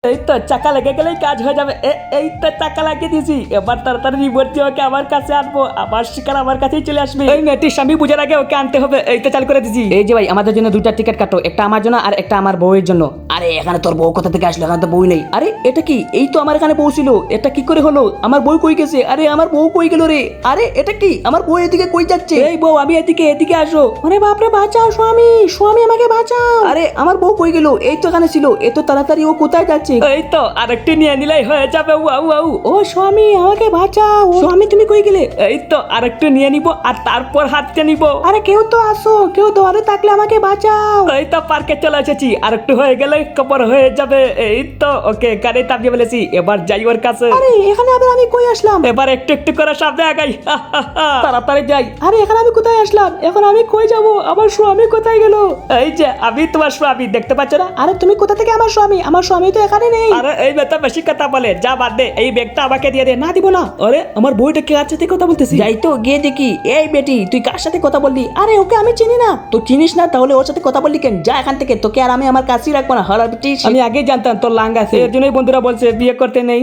এই তো চাকা লেগে গেলেই কাজ হয়ে যাবে। এই তো চাকা লাগিয়ে দিয়েছি, এবার তাড়াতাড়ি রিমোট দিয়ে ওকে আমার কাছে আনবো, আমার শিকার আমার কাছেই চলে আসবে। এই মেয়েটির স্বামী বুঝার আগে ওকে আনতে হবে। এই তো চালু করে দিয়েছি। এই যে ভাই আমাদের জন্য দুইটা টিকিট কাটো, একটা আমার জন্য আর একটা আমার বউয়ের জন্য। আরে এখানে তোর বউ কোথা থেকে আসলো? এখানে তো বউ নেই। আরে এটা কি? এই তো আমার এখানে বউ ছিল, এটা কি করে হলো? আমার বউ কই গেছে? আরে আমার বউ কই গেল রে? আরে এটা কি? আমার বউ এদিকে কই যাচ্ছে? এই বউ আমি এদিকে, এদিকে আসো। আরে বাপরে বাঁচাও স্বামী, স্বামী আমাকে বাঁচাও। আরে আমার বউ কই গেল? এই তো এখানে ছিল, এত তাড়াতাড়ি ও কোথায় যাচ্ছে? এই তো আরেকটি নিয়ে নিলেই হয়ে যাবে। Wow wow. ও স্বামী আমাকে বাঁচাও। স্বামী তুমি কই গেলে? এই তো আরেকটু নিয়ে নিব আর তারপর হাঁটতে নিব। আরে কেউ তো আসো, কেউ দৌড়ে থাকলে আমাকে বাঁচাও। এই তো পার্কে চলে এসেছি, আরেকটু হয়ে গেলে কবর হয়ে যাবে। এই তো ওকে গাড়ি চাপিয়ে ফেলেছি, এবার যাই ওর কাছে। আরে এখানে আবার আমি কই আসলাম? এবার একটু একটু করে সামনে আগাই। তাড়াতাড়ি যাই। আরে এখানে আমি কোথায় আসলাম? এখন আমি কই যাব? আমার স্বামী কোথায় গেল? এই যে আমি তোমার স্বামী, দেখতে পাচ্ছ না? আরে তুমি কোথা থেকে আমার স্বামী? আমার স্বামী তো এখানে নেই। আরে এই বেটা বেশি কথা বলে, যা বাদ দে, এই ব্যাগটা আমাকে দিয়ে দে। না দিব না। আরে আমার বইটা কে কার সাথে কথা বলতেছি? যাই তো গিয়ে দেখি। এই বেটি তুই কার সাথে কথা বললি? আরে ওকে আমি চিনি না। তো চিনিস না তাহলে ওর সাথে কথা বললি কেন? যা এখান থেকে, তোকে আর আমি আমার কাছেই রাখবো না। হ্যালো বেটি, আমি আগেই জানতাম তোর লাঙ্গ আছে, এর জন্যই বন্ধুরা বলছে বিয়ে করতে নেই।